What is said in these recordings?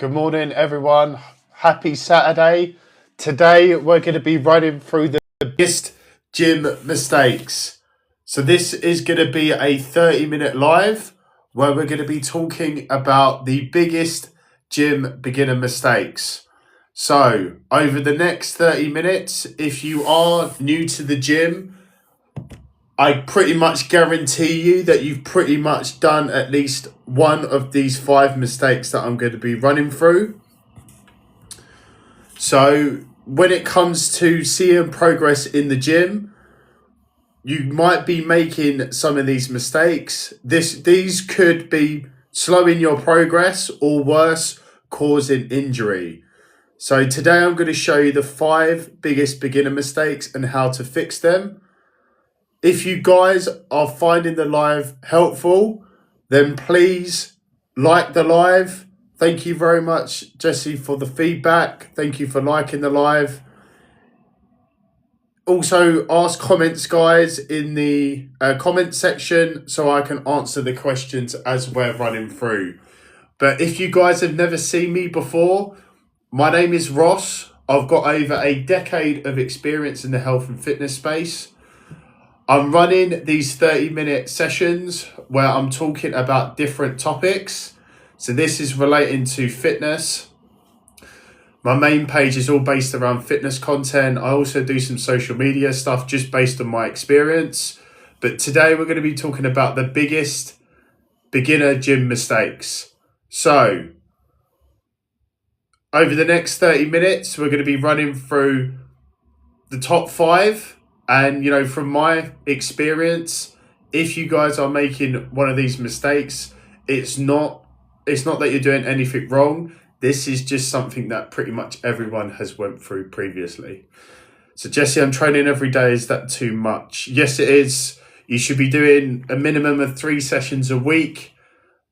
Good morning, everyone. Happy Saturday. Today, we're going to be running through the biggest gym mistakes. So, this is going to be a 30-minute live where we're going to be talking about the biggest gym beginner mistakes. So, over the next 30 minutes, if you are new to the gym, I pretty much guarantee you that you've pretty much done at least one of these 5 mistakes that I'm going to be running through. So when it comes to seeing progress in the gym, you might be making some of these mistakes. These could be slowing your progress or worse, causing injury. So today I'm going to show you the 5 biggest beginner mistakes and how to fix them. If you guys are finding the live helpful, then please like the live. Thank you very much, Jesse, for the feedback. Thank you for liking the live. Also, ask comments, guys, in the comment section so I can answer the questions as we're running through. But if you guys have never seen me before, my name is Ross. I've got over a decade of experience in the health and fitness space. I'm running these 30-minute sessions where I'm talking about different topics. So this is relating to fitness. My main page is all based around fitness content. I also do some social media stuff just based on my experience. But today we're going to be talking about the biggest beginner gym mistakes. So over the next 30 minutes, we're going to be running through the top 5. And, from my experience, if you guys are making one of these mistakes, it's not that you're doing anything wrong. This is just something that pretty much everyone has went through previously. So, Jesse, I'm training every day. Is that too much? Yes, it is. You should be doing a minimum of 3 sessions a week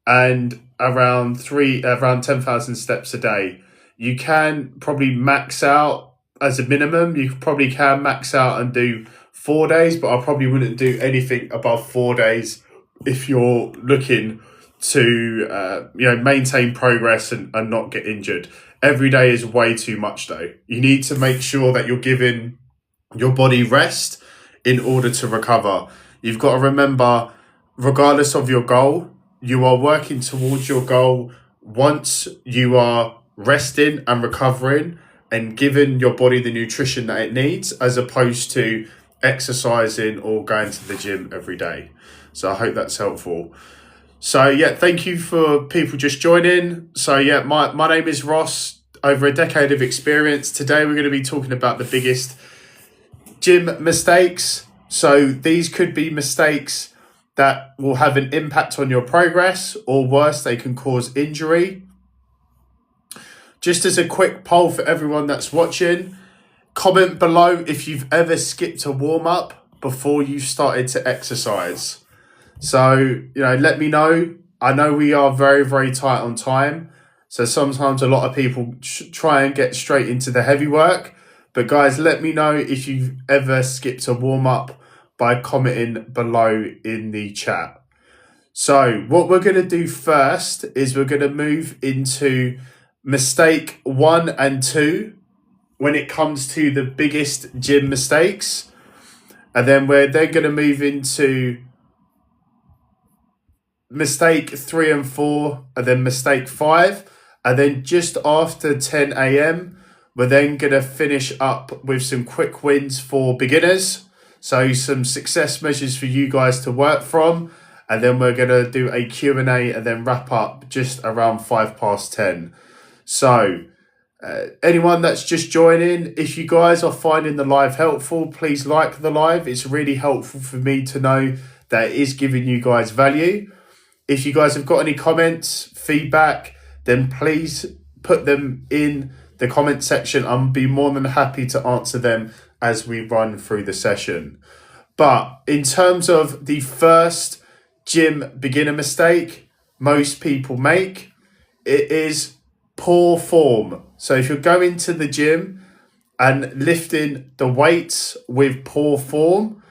and around 10,000 steps a day. You can probably max out. As a minimum, you probably can max out and do 4 days, but I probably wouldn't do anything above 4 days if you're looking to maintain progress and not get injured. Every day is way too much though. You need to make sure that you're giving your body rest in order to recover. You've got to remember, regardless of your goal, you are working towards your goal once you are resting and recovering and giving your body the nutrition that it needs, as opposed to exercising or going to the gym every day. So I hope that's helpful. So thank you for people just joining. So my name is Ross, over a decade of experience. Today we're going to be talking about the biggest gym mistakes. So these could be mistakes that will have an impact on your progress, or worse, they can cause injury. Just as a quick poll for everyone that's watching, comment below if you've ever skipped a warm-up before you started to exercise. So, let me know. I know we are very, very tight on time. So sometimes a lot of people try and get straight into the heavy work. But guys, let me know if you've ever skipped a warm-up by commenting below in the chat. So what we're going to do first is we're going to move into mistake 1 and 2 when it comes to the biggest gym mistakes, and then we're then going to move into mistake 3 and 4, and then mistake 5, and then just after 10 a.m. we're then going to finish up with some quick wins for beginners, so some success measures for you guys to work from, and then we're going to do a Q&A and then wrap up just around 10:05. So anyone that's just joining, if you guys are finding the live helpful, please like the live. It's really helpful for me to know that it is giving you guys value. If you guys have got any comments, feedback, then please put them in the comment section. I'll be more than happy to answer them as we run through the session. But in terms of the first gym beginner mistake most people make, it is poor form. So if you're going to the gym and lifting the weights with poor form,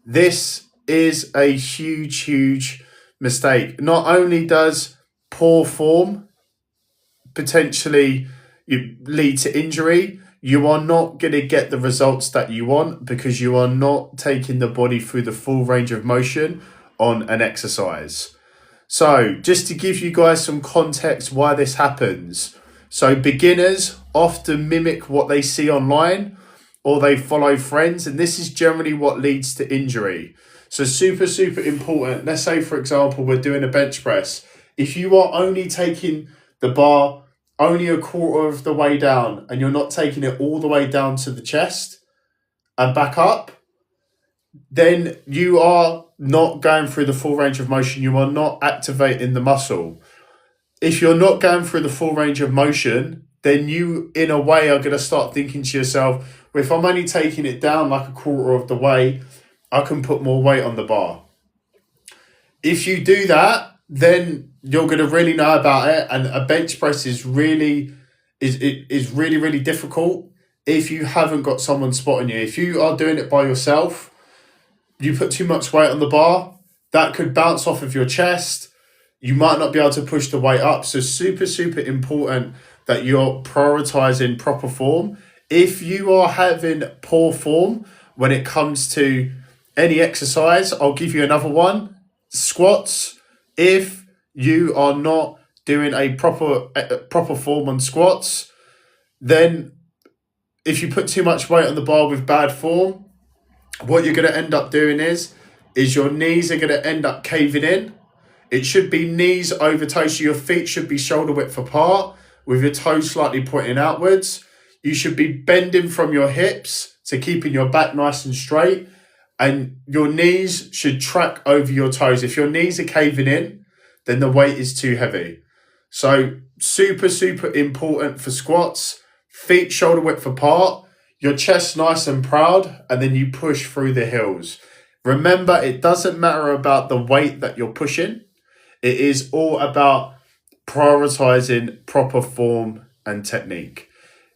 this is a huge mistake. Not only does poor form potentially lead to injury, you are not going to get the results that you want because you are not taking the body through the full range of motion on an exercise. So, just to give you guys some context why this happens. So, beginners often mimic what they see online or they follow friends, and this is generally what leads to injury. So, super, super important. Let's say, for example, we're doing a bench press. If you are only taking the bar only a quarter of the way down and you're not taking it all the way down to the chest and back up, then you are not going through the full range of motion. You are not activating the muscle. If you're not going through the full range of motion, then you, in a way, are going to start thinking to yourself, well, if I'm only taking it down like a quarter of the way, I can put more weight on the bar. If you do that, then you're going to really know about it. And a bench press is really difficult if you haven't got someone spotting you. If you are doing it by yourself, you put too much weight on the bar, that could bounce off of your chest. You might not be able to push the weight up. So super, super important that you're prioritizing proper form. If you are having poor form when it comes to any exercise, I'll give you another one. Squats. If you are not doing a proper form on squats, then if you put too much weight on the bar with bad form, what you're going to end up doing is your knees are going to end up caving in. It should be knees over toes, so your feet should be shoulder width apart with your toes slightly pointing outwards. You should be bending from your hips to keeping your back nice and straight, and your knees should track over your toes. If your knees are caving in, then the weight is too heavy. So super, super important for squats. Feet shoulder width apart, your chest nice and proud, and then you push through the heels. Remember, it doesn't matter about the weight that you're pushing. It is all about prioritizing proper form and technique.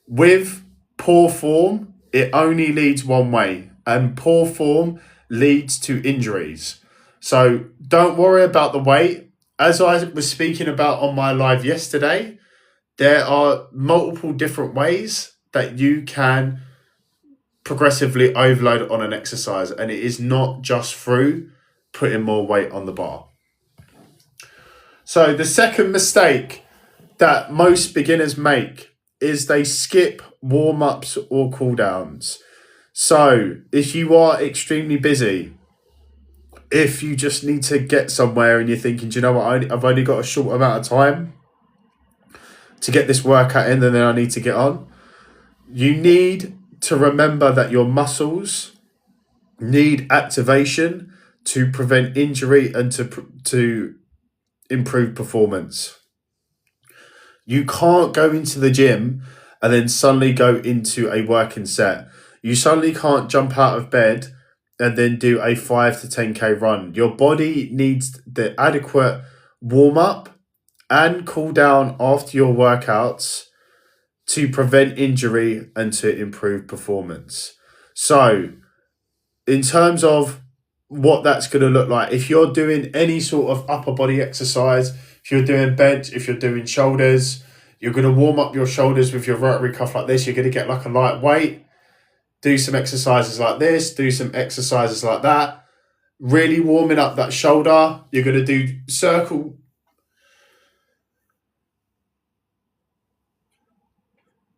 With poor form, it only leads one way, and poor form leads to injuries. So don't worry about the weight. As I was speaking about on my live yesterday, there are multiple different ways that you can progressively overload on an exercise, and it is not just through putting more weight on the bar. So the second mistake that most beginners make is they skip warm-ups or cool-downs. So if you are extremely busy, if you just need to get somewhere and you're thinking, do you know what, I've only got a short amount of time to get this workout in, and then I need to get on, you need to remember that your muscles need activation to prevent injury and to improve performance. You can't go into the gym and then suddenly go into a working set. You suddenly can't jump out of bed and then do a 5 to 10K run. Your body needs the adequate warm up and cool down after your workouts to prevent injury and to improve performance. So in terms of what that's going to look like, if you're doing any sort of upper body exercise, if you're doing bench, if you're doing shoulders, you're going to warm up your shoulders with your rotary cuff like this. You're going to get like a light weight, do some exercises like this, do some exercises like that, really warming up that shoulder. You're going to do circle.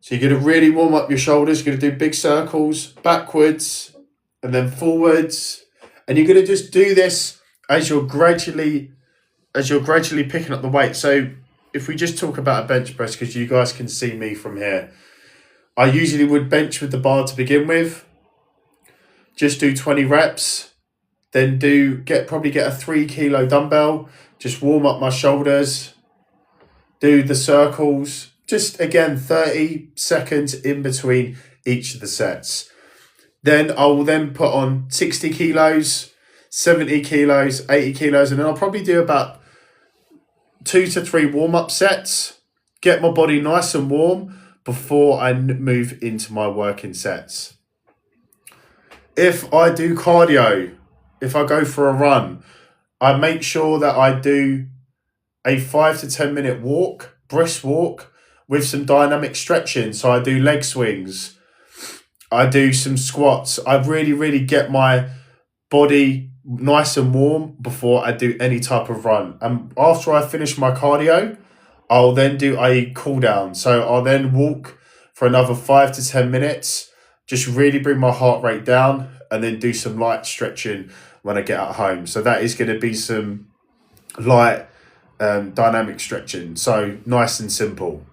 So you're going to really warm up your shoulders. You're going to do big circles backwards and then forwards. And you're going to just do this as you're gradually picking up the weight. So if we just talk about a bench press, because you guys can see me from here, I usually would bench with the bar to begin with. Just do 20 reps. Then probably get a 3 kilo dumbbell. Just warm up my shoulders. Do the circles. Just again, 30 seconds in between each of the sets. Then I will then put on 60 kilos, 70 kilos, 80 kilos, and then I'll probably do about 2 to 3 warm-up sets, get my body nice and warm before I move into my working sets. If I do cardio, if I go for a run, I make sure that I do a 5 to 10 minute walk, brisk walk, with some dynamic stretching. So I do leg swings, I do some squats. I really get my body nice and warm before I do any type of run. And after I finish my cardio, I'll then do a cool down. So I'll then walk for another 5 to 10 minutes, just really bring my heart rate down, and then do some light stretching when I get at home. So that is going to be some light dynamic stretching. So nice and simple.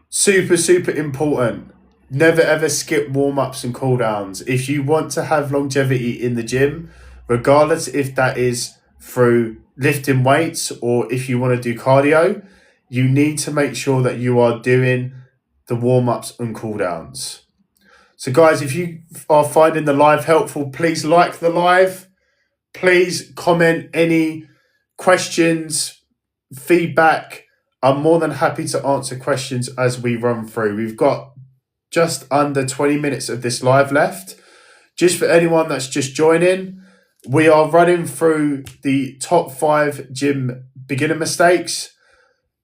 Super important. Never ever skip warm-ups and cool downs. If you want to have longevity in the gym, regardless if that is through lifting weights or if you want to do cardio, you need to make sure that you are doing the warm-ups and cool downs. So guys, if you are finding the live helpful, please like the live. Please comment any questions, feedback. I'm more than happy to answer questions as we run through. We've got just under 20 minutes of this live left. Just for anyone that's just joining, we are running through the top 5 gym beginner mistakes.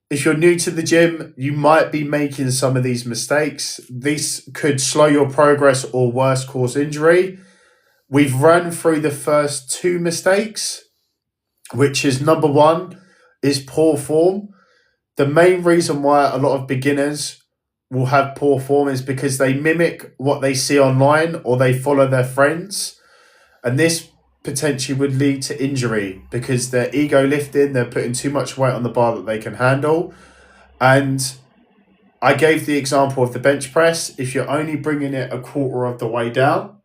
If you're new to the gym, you might be making some of these mistakes. This could slow your progress or worse, cause injury. We've run through the first 2 mistakes, which is number 1 is poor form. The main reason why a lot of beginners will have poor form is because they mimic what they see online or they follow their friends. And this potentially would lead to injury because they're ego lifting, they're putting too much weight on the bar that they can handle. And I gave the example of the bench press. If you're only bringing it a quarter of the way down,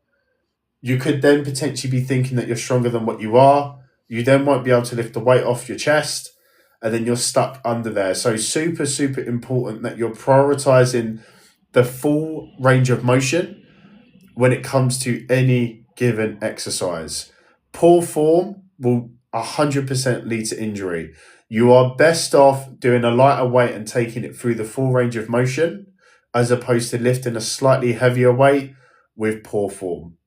you could then potentially be thinking that you're stronger than what you are. You then won't be able to lift the weight off your chest, and then you're stuck under there. So super important that you're prioritizing the full range of motion when it comes to any given exercise. Poor form will 100% lead to injury. You are best off doing a lighter weight and taking it through the full range of motion as opposed to lifting a slightly heavier weight with poor form.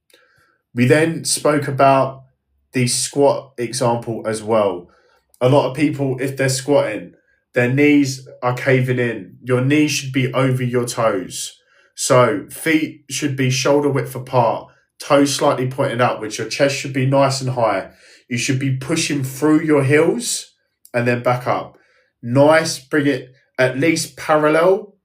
We then spoke about the squat example as well. A lot of people, if they're squatting, their knees are caving in. Your knees should be over your toes. So feet should be shoulder width apart, toes slightly pointed outwards. Your chest should be nice and high. You should be pushing through your heels and then back up. Nice, bring it at least parallel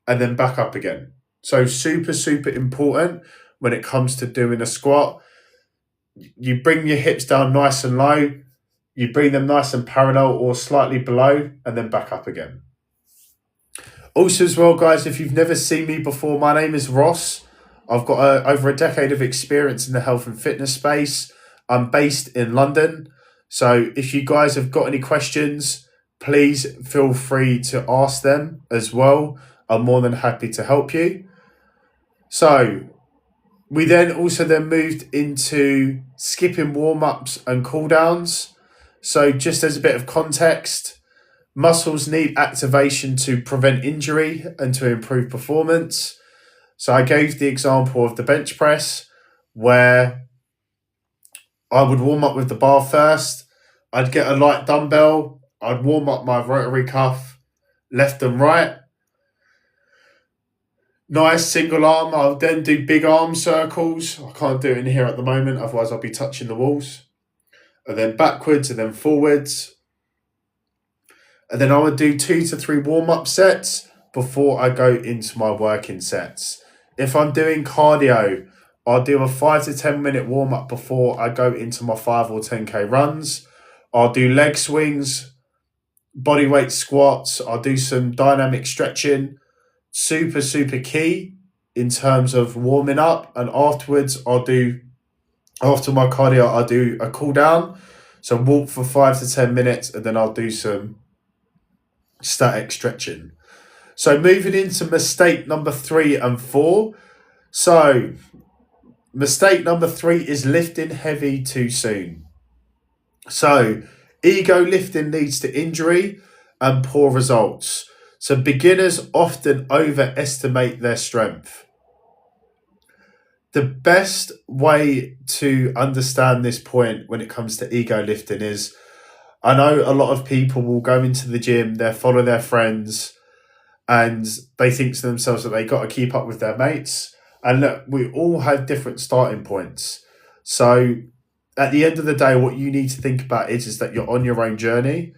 and then back up again. So super important when it comes to doing a squat. You bring your hips down nice and low. You bring them nice and parallel or slightly below and then back up again. Also as well, guys, if you've never seen me before, my name is Ross. I've got over a decade of experience in the health and fitness space. I'm based in London. So if you guys have got any questions, please feel free to ask them as well. I'm more than happy to help you. So we then moved into skipping warm-ups and cool-downs. So just as a bit of context, muscles need activation to prevent injury and to improve performance. So I gave the example of the bench press where I would warm up with the bar first. I'd get a light dumbbell. I'd warm up my rotary cuff left and right. Nice single arm. I'll then do big arm circles. I can't do it in here at the moment, otherwise I'll be touching the walls. And then backwards and then forwards. And then I would do 2 to 3 warm-up sets before I go into my working sets. If I'm doing cardio, I'll do a 5 to 10 minute warm-up before I go into my 5 or 10K runs. I'll do leg swings, body weight squats. I'll do some dynamic stretching. Super key in terms of warming up. And afterwards, after my cardio, I'll do a cool down. So walk for 5 to 10 minutes and then I'll do some static stretching. So moving into mistake number 3 and 4. So mistake number 3 is lifting heavy too soon. So ego lifting leads to injury and poor results. So beginners often overestimate their strength. The best way to understand this point when it comes to ego lifting is I know a lot of people will go into the gym, they follow their friends, and they think to themselves that they got to keep up with their mates. And look, we all have different starting points. So at the end of the day, what you need to think about is that you're on your own journey.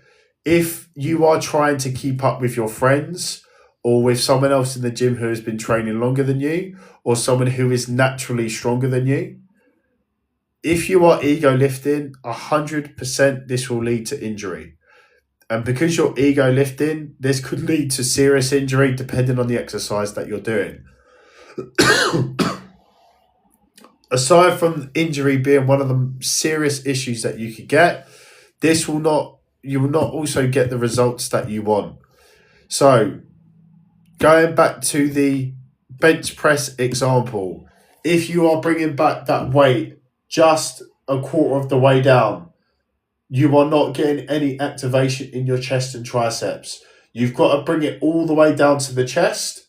If you are trying to keep up with your friends or with someone else in the gym who has been training longer than you, or someone who is naturally stronger than you, if you are ego lifting, 100% this will lead to injury. And because you're ego lifting, this could lead to serious injury depending on the exercise that you're doing. Aside from injury being one of the serious issues that you could get, you will not also get the results that you want. So, going back to the bench press example, if you are bringing back that weight just a quarter of the way down, you are not getting any activation in your chest and triceps. You've got to bring it all the way down to the chest.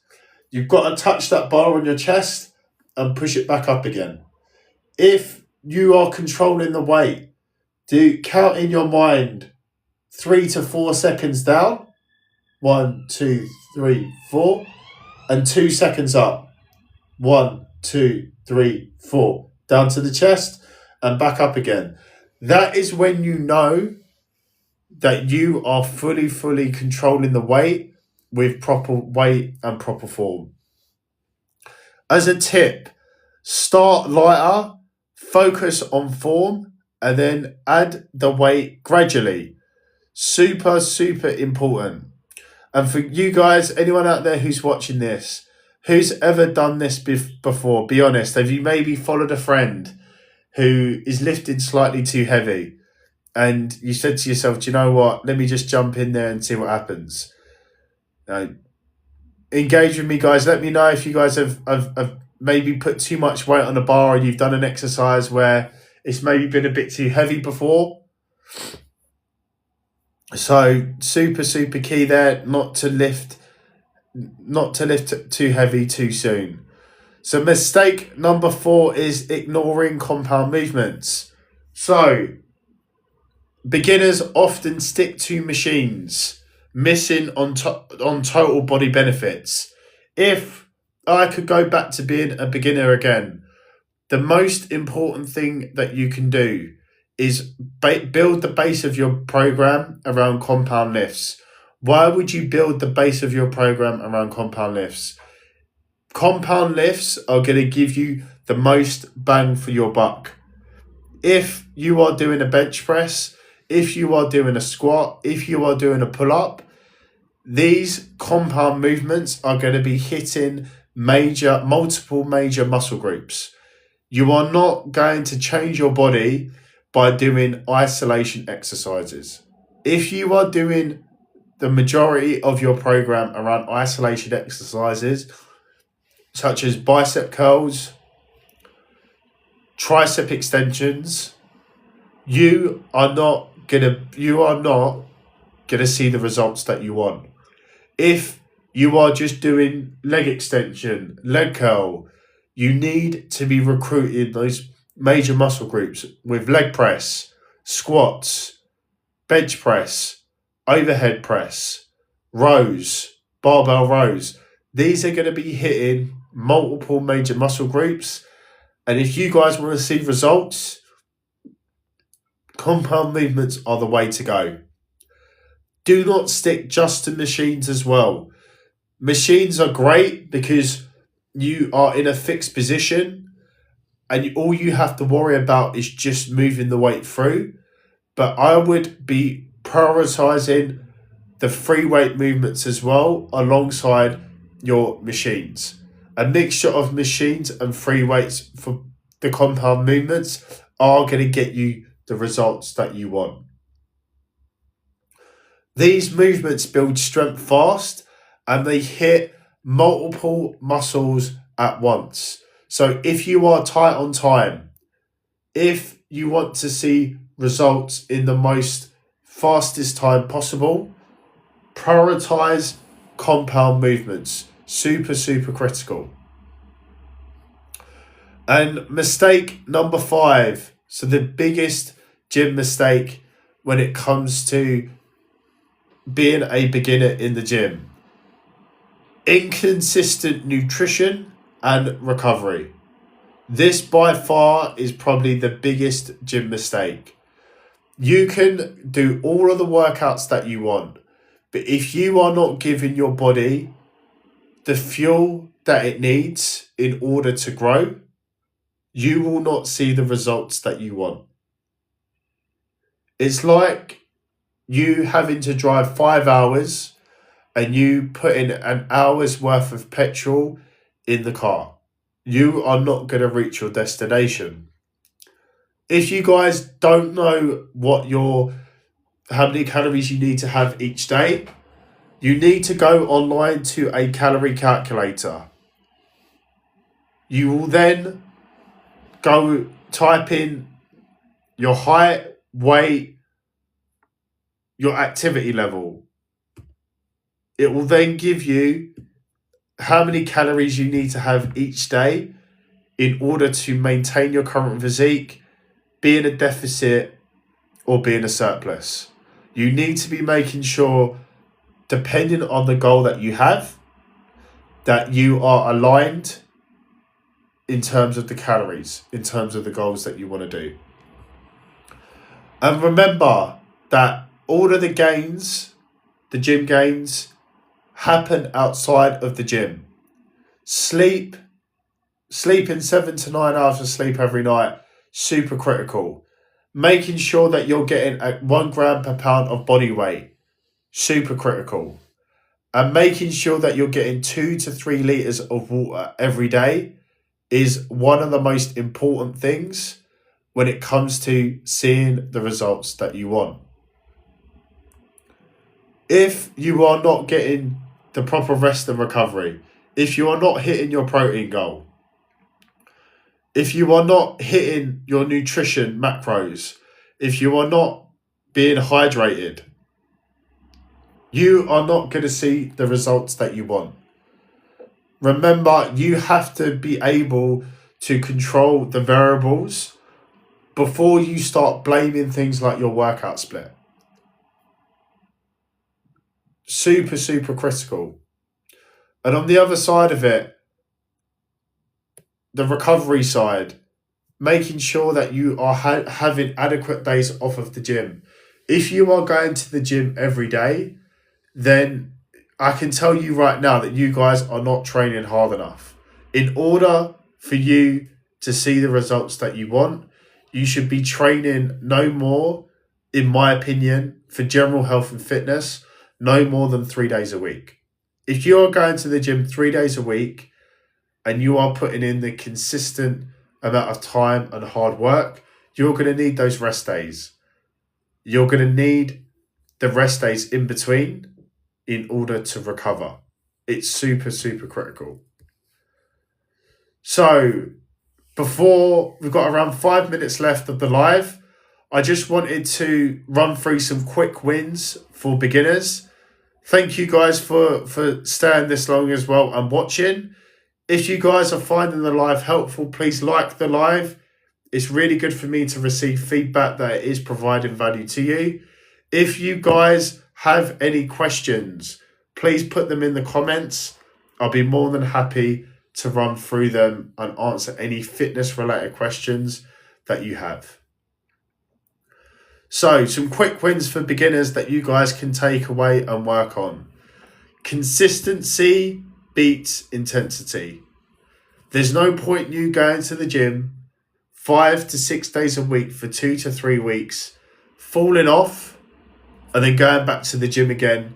You've got to touch that bar on your chest and push it back up again. If you are controlling the weight, do count in your mind 3 to 4 seconds down. 1, 2, 3, 4. And 2 seconds up. 1, 2, 3, 4. Down to the chest and back up again. That is when you know that you are fully controlling the weight with proper weight and proper form. As a tip, start lighter, focus on form, and then add the weight gradually. Super important. And for you guys, anyone out there who's watching this, who's ever done this before, be honest. Have you maybe followed a friend who is lifted slightly too heavy and you said to yourself, do you know what, let me just jump in there and see what happens? Engage with me, guys. Let me know if you guys have maybe put too much weight on a bar and you've done an exercise where it's maybe been a bit too heavy before. So super key there, not to lift too heavy too soon. So mistake number 4 is ignoring compound movements. So beginners often stick to machines, missing on total body benefits. If I could go back to being a beginner again, the most important thing that you can do is build the base of your program around compound lifts. Why would you build the base of your program around compound lifts? Compound lifts are going to give you the most bang for your buck. If you are doing a bench press, if you are doing a squat, if you are doing a pull-up, these compound movements are going to be hitting multiple major muscle groups. You are not going to change your body by doing isolation exercises. If you are doing the majority of your program around isolation exercises, such as bicep curls, tricep extensions, you are not gonna see the results that you want. If you are just doing leg extension, leg curl, you need to be recruiting those major muscle groups with leg press, squats, bench press, overhead press, rows, barbell rows. These are going to be hitting multiple major muscle groups. And if you guys want to see results, compound movements are the way to go. Do not stick just to machines as well. Machines are great because you are in a fixed position and all you have to worry about is just moving the weight through. But I would be prioritizing the free weight movements as well alongside your machines. A mixture of machines and free weights for the compound movements are going to get you the results that you want. These movements build strength fast and they hit multiple muscles at once. So if you are tight on time, if you want to see results in the most fastest time possible, prioritize compound movements. Super critical. And mistake number 5. So the biggest gym mistake when it comes to being a beginner in the gym. Inconsistent nutrition and recovery. This by far is probably the biggest gym mistake. You can do all of the workouts that you want, but if you are not giving your body the fuel that it needs in order to grow, you will not see the results that you want. It's like you having to drive 5 hours and you put in an hour's worth of petrol in the car. You are not going to reach your destination. If you guys don't know how many calories you need to have each day, you need to go online to a calorie calculator. You will then go type in your height, weight, your activity level. It will then give you how many calories you need to have each day in order to maintain your current physique, be in a deficit, or be in a surplus. You need to be making sure, depending on the goal that you have, that you are aligned in terms of the calories, in terms of the goals that you want to do. And remember that all of the gains, the gym gains, happen outside of the gym. Sleeping 7 to 9 hours of sleep every night, super critical. Making sure that you're getting 1 gram per pound of body weight, super critical. And making sure that you're getting 2 to 3 litres of water every day is one of the most important things when it comes to seeing the results that you want. If you are not getting the proper rest and recovery, if you are not hitting your protein goal, if you are not hitting your nutrition macros, if you are not being hydrated, you are not going to see the results that you want. Remember, you have to be able to control the variables before you start blaming things like your workout split. Super, super critical. And on the other side of it, the recovery side, making sure that you are having adequate days off of the gym. If you are going to the gym every day, then I can tell you right now that you guys are not training hard enough. In order for you to see the results that you want, you should be training no more, in my opinion, for general health and fitness, no more than 3 days a week. If you are going to the gym 3 days a week and you are putting in the consistent amount of time and hard work, you're going to need those rest days. You're going to need the rest days in between in order to recover. It's super, super critical. So, before we've got around 5 minutes left of the live, I just wanted to run through some quick wins for beginners. Thank you guys for staying this long as well and watching. If you guys are finding the live helpful, please like the live. It's really good for me to receive feedback that it is providing value to you. If you guys have any questions, please put them in the comments. I'll be more than happy to run through them and answer any fitness related questions that you have. So, some quick wins for beginners that you guys can take away and work on. Consistency beats intensity. There's no point you going to the gym 5 to 6 days a week for 2 to 3 weeks, falling off, and then going back to the gym again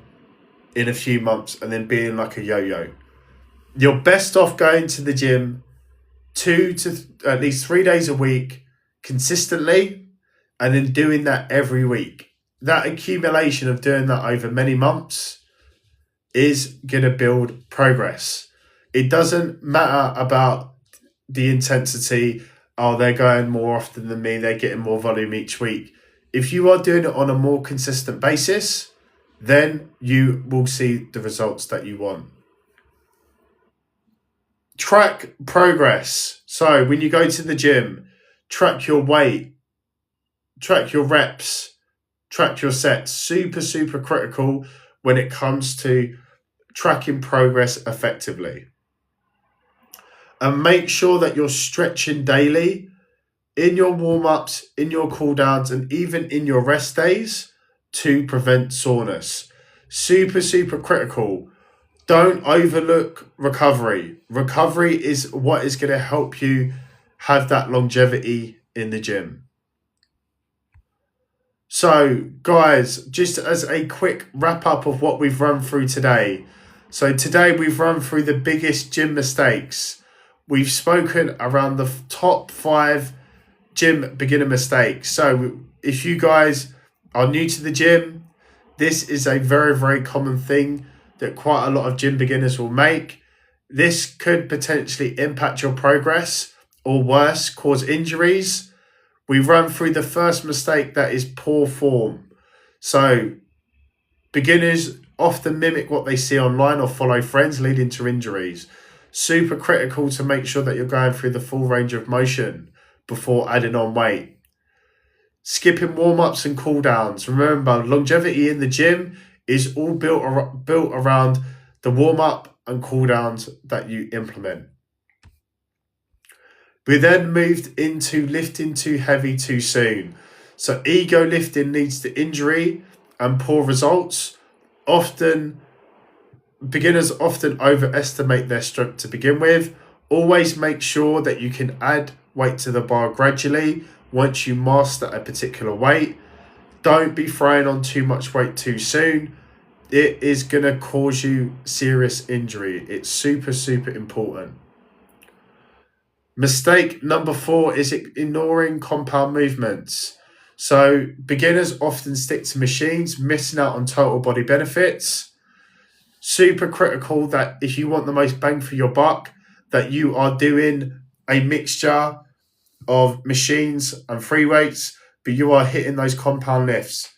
in a few months and then being like a yo-yo. You're best off going to the gym 2 to at least 3 days a week consistently, and then doing that every week. That accumulation of doing that over many months is going to build progress. It doesn't matter about the intensity. Oh, they're going more often than me. They're getting more volume each week. If you are doing it on a more consistent basis, then you will see the results that you want. Track progress. So when you go to the gym, track your weight, track your reps, track your sets. Super, super critical when it comes to tracking progress effectively. And make sure that you're stretching daily in your warm-ups, in your cool-downs, and even in your rest days to prevent soreness. Super, super critical. Don't overlook recovery. Recovery is what is going to help you have that longevity in the gym. So, guys, just as a quick wrap up of what we've run through today. So, today we've run through the biggest gym mistakes. We've spoken around the top 5 gym beginner mistakes. So, if you guys are new to the gym, this is a very, very common thing that quite a lot of gym beginners will make. This could potentially impact your progress or worse, cause injuries. We run through the first mistake, that is poor form. So beginners often mimic what they see online or follow friends, leading to injuries. Super critical to make sure that you're going through the full range of motion before adding on weight. Skipping warm-ups and cool-downs. Remember, longevity in the gym is all built around the warm-up and cool-downs that you implement. We then moved into lifting too heavy too soon. So ego lifting leads to injury and poor results. Beginners often overestimate their strength to begin with. Always make sure that you can add weight to the bar gradually once you master a particular weight. Don't be throwing on too much weight too soon. It is going to cause you serious injury. It's super, super important. Mistake number 4 is ignoring compound movements. So beginners often stick to machines, missing out on total body benefits. Super critical that if you want the most bang for your buck, that you are doing a mixture of machines and free weights, but you are hitting those compound lifts.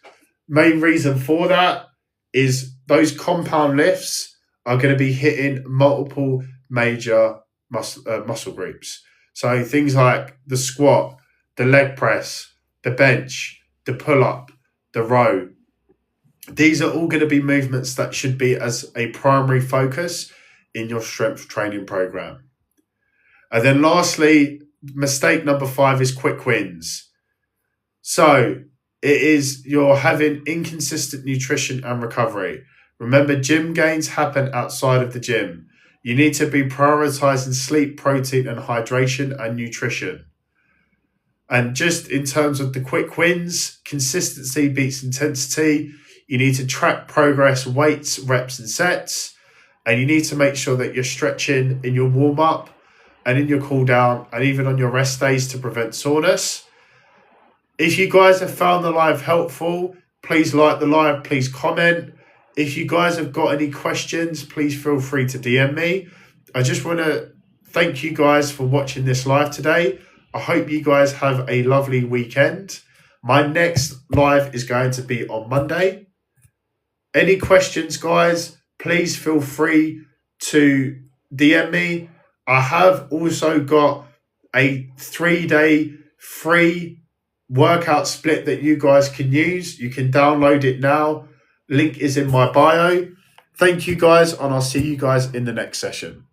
Main reason for that is those compound lifts are going to be hitting multiple major muscle groups. So things like the squat, the leg press, the bench, the pull-up, the row. These are all going to be movements that should be as a primary focus in your strength training program. And then lastly, mistake number 5 is quick wins. So it is you're having inconsistent nutrition and recovery. Remember, gym gains happen outside of the gym. You need to be prioritizing sleep, protein, and hydration and nutrition. And just in terms of the quick wins, consistency beats intensity. You need to track progress, weights, reps, and sets. And you need to make sure that you're stretching in your warm-up and in your cool-down and even on your rest days to prevent soreness. If you guys have found the live helpful, please like the live, please comment. If you guys have got any questions, please feel free to DM me. I just want to thank you guys for watching this live today. I hope you guys have a lovely weekend. My next live is going to be on Monday. Any questions, guys, please feel free to DM me. I have also got a 3-day free workout split that you guys can use. You can download it now. Link is in my bio. Thank you guys, and I'll see you guys in the next session.